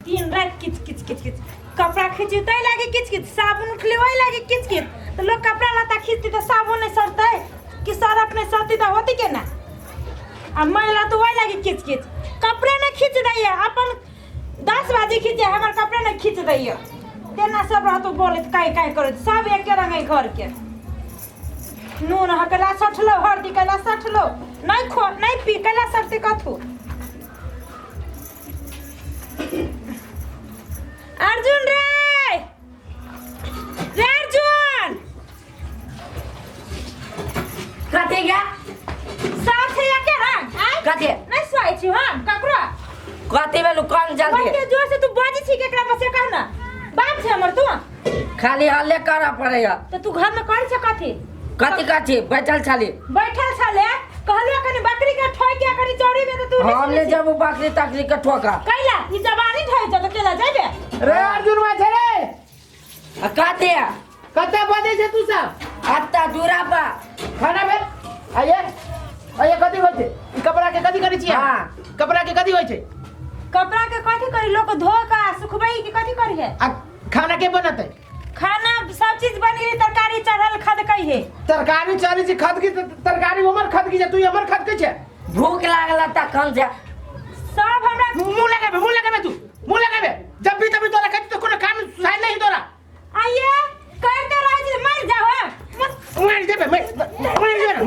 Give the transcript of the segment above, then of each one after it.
दिन रात किच किच किच किच कपड़ा खींची तो लागे किच किच साबुन उठले वही लागे किच किच तो लोग कपड़ा लाता खींचती तो साबुन नहीं सरता है कि सरफ नहीं सरती तो होती के ना अब मैला तो वही लागे किच किच कपड़ा ना खींच दैया अपन 10 बजे खींचे हमार कपड़ा ना खींच दैया तेना सब रह तो बोले काई काई करे सब एक रंग है घर के नून हकला सठलो हल्दी कला सठलो नहीं खो नहीं पी कला सरते कथू अर्जुन रे अर्जुन कते गया साथ है क्या रंग कते नहीं सोई छी हम ककरा कते में लुकान जल्दी के जोर से तू बाजी छी केकरा बसे कहना बाप छे हमर तू खाली हल्ले करा पड़ेगा तो तू घर में कर छ कथी कथी बैठल छाली कहलियो कनी बकरी के ठोक के करी चौड़ी में तो तू हमने जब बकरी तकरी के ठोका कैला ई जवानी ठोय छ तो केला जाबे रे अर्जुन मा छे रे कते कते बजे छे तू सब अत्ता दूरा पा खाना भेल आये कथी होय छे कपड़ा के कथी करी छी हां कपड़ा के कथी होय छे कपड़ा के कथी करी लोग धो का सुखबई के कथी करी है आ खाना के बनते खाना सब चीज बन गई तरकारी चढ़ल खद कई है तरकारी चाली से खद की तरकारी हमर खद की तू हमर खद के छे भूख लागला त कम जा सब हमरा मुंह लगाबे तू मुंह लगाबे जब भी तभी तोरा कहती तो कोनो काम सुझाई नहीं तोरा आइए करते रह जी मर जाओ मर देबे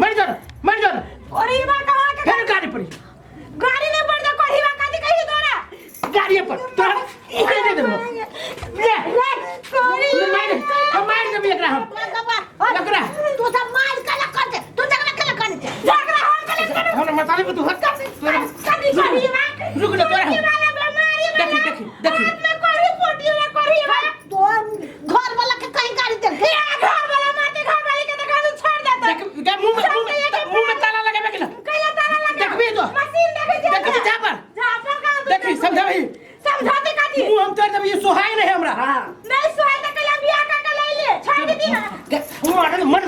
मर जा और ई बात कहां के फिर गाड़ी पड़ी गाड़ी ने पड़ जा कोई बात कथी कही तोरा गाड़ी पर तोरा इधर दे दे ले कोरी मार दे एकरा हम लकड़ा तू सब मार कला कर दे तू झगड़ा कला कर दे झगड़ा हम कला कर हम मताले पे तू हट तोरा कदी करी बा रुक जा तोरा देखी मैं कोरी पोटी में कोरी बा तो घर वाला के कहीं गाड़ी दे घर वाला माते घर वाले के देखा तू छोड़ देता देख मुंह में ताला लगाबे के ना कहिया ताला लगा देखबी तो मशीन देखे जा पर का देखी समझाबी समझाते कथी मुंह हम तोड़ देबे ये सोहाई नहीं हमरा हां नहीं सोए तो कला बियाह का ले ले छोड़ दे दी मर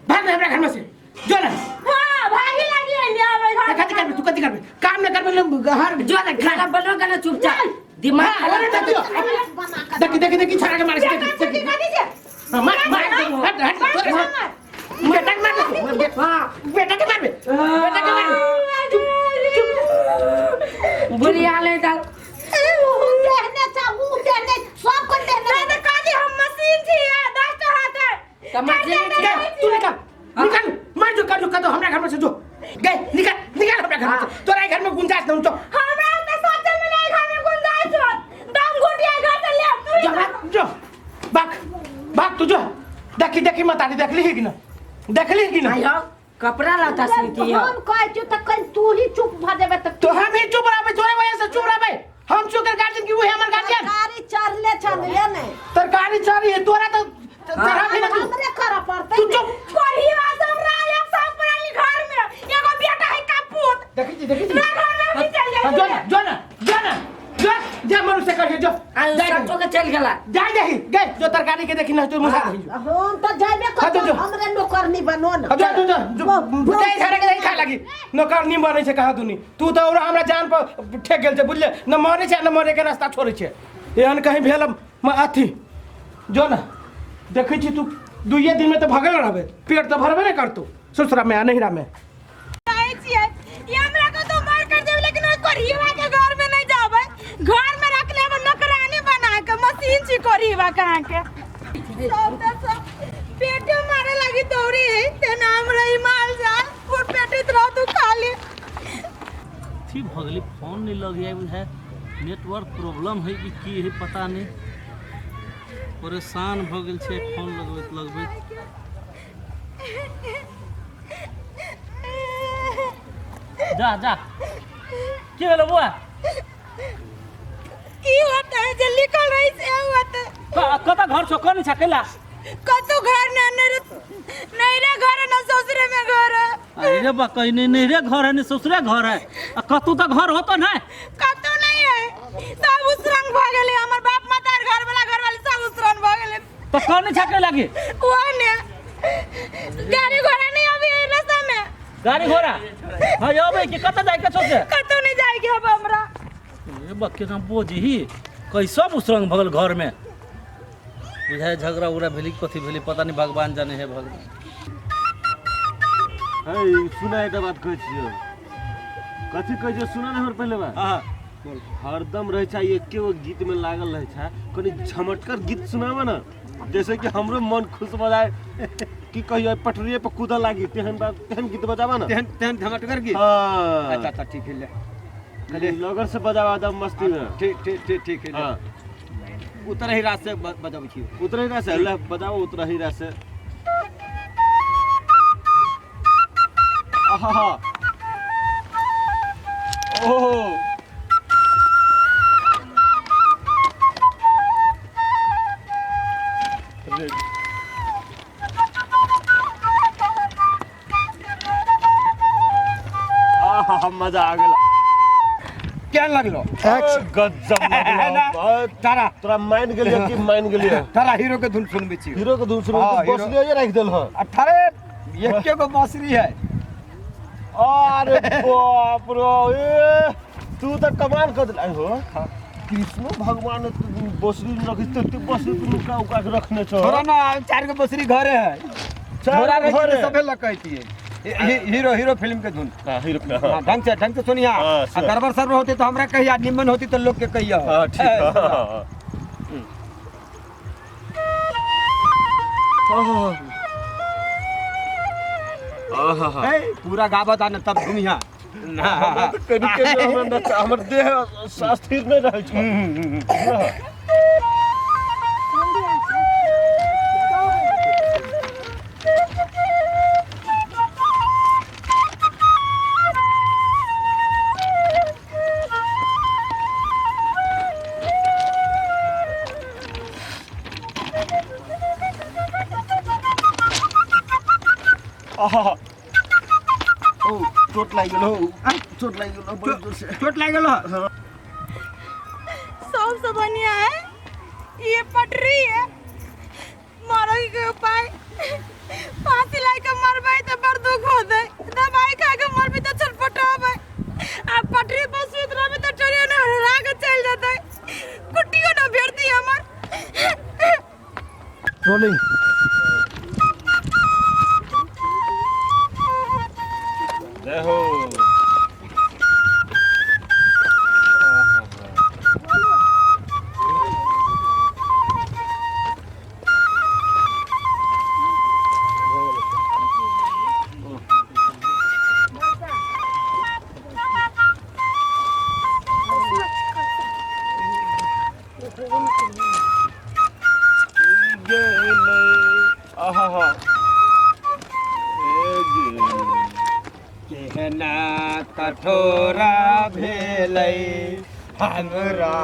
भाग हमरा घर में से जो ना हां भागी लगी ले आवे घर कथी करबे तू कथी करबे काम न करबे हर जो ना खाना बनोगा ना चुपचाप दिमाग देखी छाड़ा के मारे कथी से हट बेटा के मारबे बुढ़िया ले डाल कहने सब को देने नहीं तो काजी हम मशीन थी 10 तो हाथ है तो मशीन तू निकाल मार जो कर दो हमरा घर में से जो गए निकाल हमरा घर में से तोरा घर में गुंजाइश नहीं तो हमरा तो सोचल में नहीं घर में गुंजाइश हो दम घुटिया घर से ले तू जो भाग तू जो देखी मत आली देखली कि ना आयो कपड़ा लाता सीती है हम कह जो तक तू ही चुप भ देबे तो हम ही चुप रहबे तोरे वजह से चुप रहबे हम चुप कर गार्जियन की वो है हमर गार्जियन तरकारी चढ़ले नहीं तरकारी चारी है तोरा तो तेरा भी ना तू हमरे कर पड़ते तू चुप कोई बात हम रहा एक साल पढ़ाई घर में एगो बेटा है कपूत देखी ना घर में भी चल जाए जा मनु से करिए जो सचो के चल गेला गए जो तरकारी के देखी ना तो मुसा नहीं हम तो जाबे कर हमरे नौकरनी बनो ना जो बुझाई झारे के नहीं खा लगी नौकर नहीं मरे छे कहा दुनी तू तो और हमरा जान पर ठेक गेल छे बुझले न मरे छे न मरे के रास्ता छोड़े छे एहन कहीं भेल अथी जो ना देखै छी तू दुइये दिन में तो भगल रहबे पेट तो भरबे नहीं करतू ससुरा में नहिरा में हमरा को तो मार कर देब लेकिन कोरीवा के घर में नहीं जाबे घर में रख ले नौकरानी बना के मशीन छी कोरीवा कहां के सब पेटे मारे लगी दौड़ी ते नाम रही माल जाल और पेटे रह तू खाली थी भगली फोन नहीं लगे है नेटवर्क प्रॉब्लम है कि है पता नहीं परेशान भ गेल छे फोन लगबैत जा की भेलो बुआ की होता है जल्दी कल रही से होता कता घर छो कोनी छकेला कतो घर नहीं रे घर है ना ससुरे में घर है अरे बा कहीं नहीं रे घर है नहीं ससुरे घर है कतू तो घर होतो ना कतो नहीं है सब उसरंग भ गेले हमर बाप मातार घर वाली सब उसरंग भ गेले तो कोनी छके लगी वो ने गाड़ी घोड़ा नहीं अभी रास्ता में गाड़ी घोड़ा हां यो भाई के कता जाय के सोचे कतो नहीं जाएगी अब हमरा बक्के ना बोझी ही कैसा उसरंग भगल घर में बुझाए झगड़ा उगड़ा भेली कथी भेली पता नहीं भगवान जाने है भगवान। है सुना एक बात कहै छियो कथी कहै छै सुना नहीं पहले बात हां हरदम रहे छै एके गो गीत में लागल रहे छै कनी झमटकर गीत सुनावा ना जैसे कि हमरो मन खुश हो जाए कि कहियो पटरिए पे कूदा लागी तेहन बात तेहन गीत बजावा ना तेहन झमटकर गीत। हां अच्छा अच्छा ठीक है ले लगन से बजावा दम मस्ती में। ठीक है हां उतर ही रात से बजाबै छी उतरे ना से ले बजाओ उतरा ही से आहा ओह आहा मजा आ गेला क्या लगलो गजब लगलो तारा तोरा मान गेलियो कि मान गेलियो तारा हीरो के धुन सुनबे छी हीरो के दूसरे हाँ, बस हीरो। ले रख देल ह अठारे एके गो बांसुरी है। अरे बाप रे ए तू तो कमाल कर दिला हो कृष्ण भगवान बसरी रखी तो बसरी तू का उका के रखने छ थोड़ा ना 4 गो बांसुरी घरे है थोड़ा चार घरे घरे सबे लगती है हीरो फिल्म के धुन। हां हीरो का हाँ, ढंग से सुनिया हाँ, सुन। गड़बड़ सर्व होते तो हमरा कहिया निमन होती तो लोग के कहिया हां ठीक है आहा पूरा गावत आने तब दुनिया कनी के हमर देह स्थिर नहीं रहे छ आहा ओ चोट लाग गेलो चोट लाग गेलो बड़ी जोर से चोट लाग गेलो सब बढ़िया है ये पटरी है मरोगी के उपाय फांसी लाई के मरबै तो बड़ दुख होते दवाई खा के मरबी तो छटपटाबै आ पटरी पर सुत रहबे तो ट्रेन ने हरा के चल जाते कुट्टी को ना भेड़ती हमर रोलिंग देखो आहा केहना कठोरा भेलै हमरा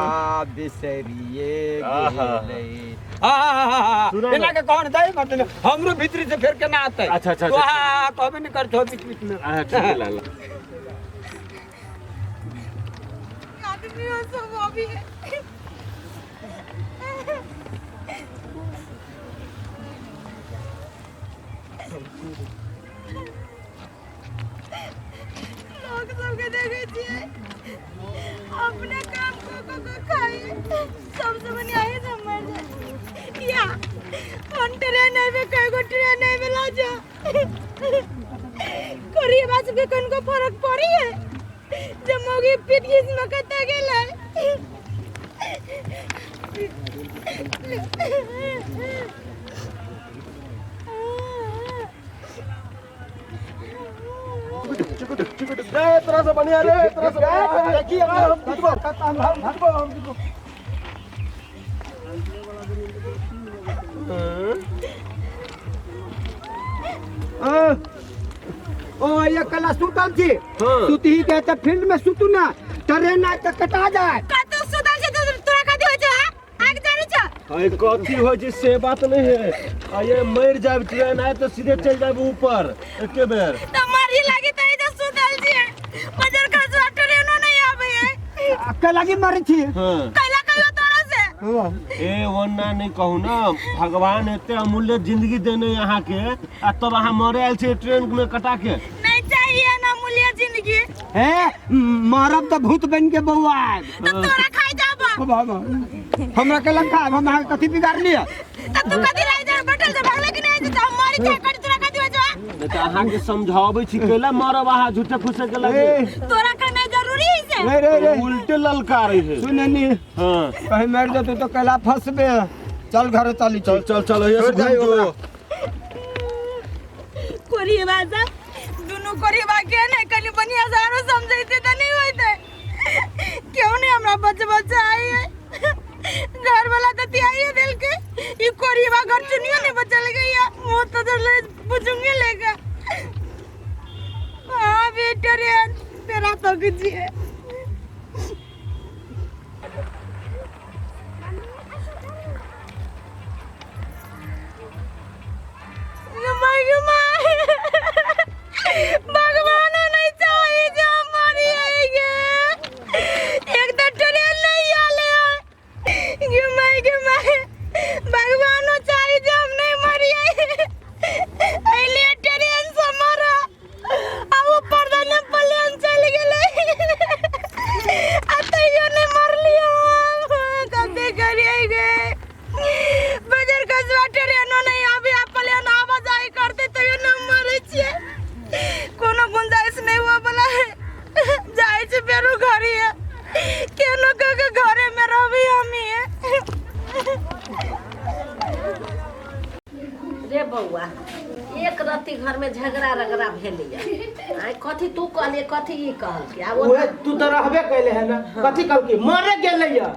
बिसरिए गेलै सुना एना के कौन दई मतलब हमरो भीतरी से फेर केना आते अच्छा, अच्छा, तो अच्छा। हां कहबे नहीं करथो बीच बीच में ठीक है लाला आदमी हो सब अभी है लोग सबके देखे छिए अपने काम को खाए सबसे बढ़िया है सब मर जाए या कौन ट्रेन है में कई गो ट्रेन है में ला जा करिए बात के कौन को फर्क पड़ी है जब मोगी पीट घिस में कता गेला तरह से बढ़िया रे तरह से देखिए ओ ये कला सुतल छी सुती के त फील्ड में सुतू ना ट्रेन आ त कटा जाए का तो सुधा से तोरा का हो जा आग जाने छ अरे कथी हो जी से बात नहीं है आ ये मर जाए ट्रेन आए तो सीधे चल जाए ऊपर एके बेर तो मारी लागी त इधर सुतल छी बाजार का जो ट्रेन नहीं आवे है के लगी मरी छी हां कैला कहियो तोरा से ए वन्ना नहीं कहू ना भगवान एते अमूल्य जिंदगी देने यहाँ के आ तब अहाँ मरे आयल छे ट्रेन में कटा के नहीं चाहिए ना मूल्य जिंदगी जिंदगी है मारब तो भूत बन के बउआ तो तोरा खाई जाबा हमरा के लंका हम कथी बिगाड़ लिया तो तू कथी रह जा बैठल जा भागले कि नहीं जा हम मारी छे कड़ी तोरा कथी हो जा तो अहाँ के समझावे छी केला मारब अहाँ झूठे फुसे के लगे तोरा करना जरूरी है से रे रे रे उल्टे ललकारे है सुननी हां कहीं मर जाते तो कैला फंसबे चल घर चली चल चल चल ये छोड़ जाइए ओकरा। कोरी बाजा दुनु कोरी बा के नहीं कनी बनिया सारो समझैते त नहीं होइते क्यों नहीं हमरा बच्चा आई है घर वाला तो तियाई दिल के ई कोरी बा घर चुनियो नहीं बचल गई है वो तो ले बुझूंगे लेगा हां बेटा रे तेरा तो कुछ है भगवान नहीं चाहिए जो हमारी आएगी एक तो ट्रेन नहीं आले भगवान चाहिए जो हम नहीं मरी आइले ट्रेन से मरा अब ऊपर दाने प्लेन चल गेले अतैयो नहीं मर लियो कते करिएगे बजर कसवा ट्रेन नहीं अभी प्लेन आवाज आई करते तो ये न मरे छे कोनो गुंजाइश नहीं हुआ बोला जाए छे बेरो घरे है केनो के घरे में रहबी हमी है रे बउआ एक रत्ती घर में झगड़ा रगड़ा भेलिया आई कथी तू कहले कथी ई कहल के आब ओए तू तो रहबे कैले है ना कथी कहल की मरे गेलैया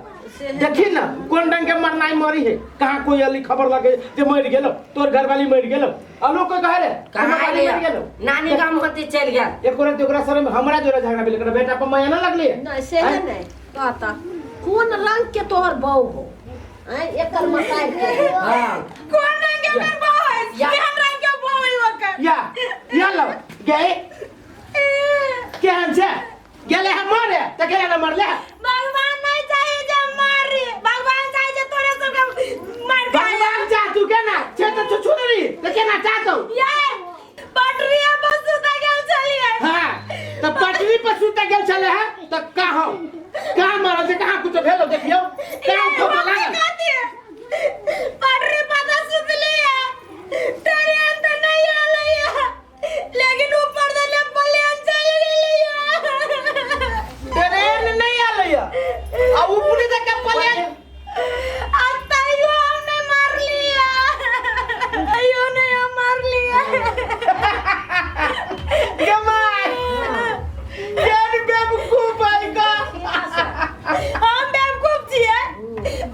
देखी ना कोन रंग के मरनाई मरी है कहां कोई अली खबर लगे जे मर गेलो तोर घरवाली मर गेलो आलो कोई कहे रे कहां वाली मर गेलो नानी गाम होती चल गया एक और तोकरा सर में हमरा जोरा झगड़ा भेल कर बेटा पर माया ना लगली नहीं से नहीं कहता कौन रंग के तोहर बहू हो हैं एकर मताई के हां कौन रंग के मेर बहू है केहन रंग के बहू है ओकर या लो गए केहन छे गेले हम मरे त केला न मरले भगवान नहीं चाहिए जो मारी भगवान चाहिए जो तोरे सब मार भगवान जा तू के ना छे तो छुरी त के ना चाहतो ये पटरिया पर सुता गेल चलिए हां त पटरी पर सुता गेल चले है त कहां कहां मारा जे कहां कुछ भेलो देखियो कहां फोटो लगा पटरी पर तो सुतली है ट्रेन तो नहीं आले है लेकिन ऊपर से प्लेन चल गेली है ट्रेन नहीं आलैया आ ऊपरी तक के प्लेन अतैयो हमने मार लिया अयो ने मार लिया कमाल यार बेवकूफ है का हम बेवकूफ छिए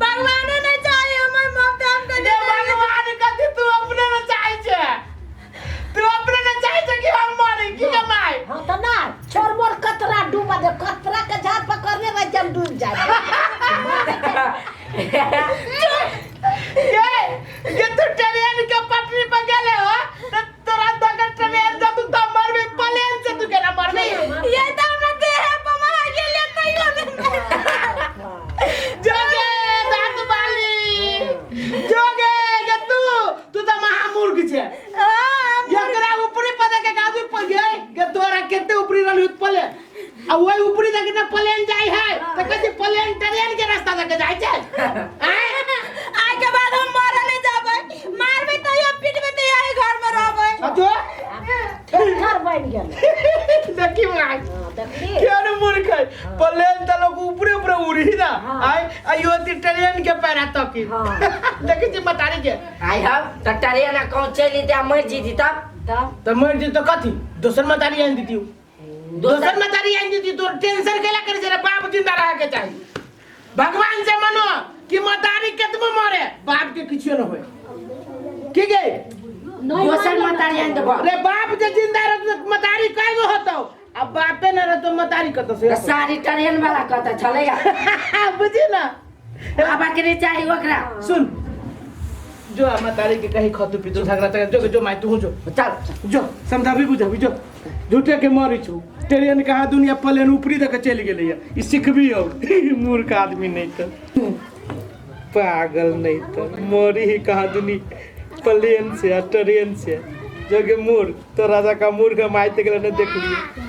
भगवान ने चाहिए हमर ममता हम के ये भगवान कथी तू अपने न चाहे छे तू अपने न चाहे छे कि हम मारे की कमाए हां त ना छोर मोर कतरा डूबा दे कतरा के झाड़ पकड़ने रह जम डूब जाए ये तू ट्रेन के पटरी पर गेले हो त तोरा तक ट्रेन जब तू मर भी प्लेन से तू केना मर गई ये तो हमरा देह पर मार गेले तैयो जोगे दांत वाली जोगे ये तू तो महामूर्ख छे एकरा ऊपरी पद के गादू पर गए के तोरा केते ऊपरी रहल हुत पले आ ओई ऊपरी तक न प्लेन जाई है त कथि प्लेन ट्रेन के रास्ता तक जाई छै आज के बाद हम मारे नहीं जाबै मारबै तैयो पीटबै त यही घर में रहबै अतो घर बन गेल देखी भाई देखली केन मूर्ख है प्लेन त लोग ऊपरे ऊपरे उड़ी ना आई आयो ती ट्रेन के पैरा तक देखी छी बतारी के आई हम टटरिया ना कौन चली ते मर जीती तब त मर जी तो कथी दोसर मतारी आन दीती दोसर मतारी आन दीती तो टेंशन केला करे जरा बाप जिंदा रह के चाहिए भगवान से मनो कि मतारी केतबो मरे बाप के किछो न होय की गे दोसर मतारी आन देबो रे बाप जे जिंदा रह मतारी कागो होतो अब बापे न रह तो मतारी कत से सारी ट्रेन वाला कहता चलेगा बुझी ना बाबा के नहीं चाहिए ओकरा सुन जो मतारी के कहीं खतु पीतो झगड़ा तक जो माई तू जो चल जो समझा भी बुझा भी जो झूठे के मारी छु ट्रेन कहा दुनिया प्लेन ऊपरी तक चल गेलै ई सिखबी हो मूर्ख आदमी नहीं तो पागल नहीं तो मोरी ही कहा दुनिया प्लेन से ट्रेन से जो के मूर्ख तो राजा का मूर्ख माई तक न देख लिए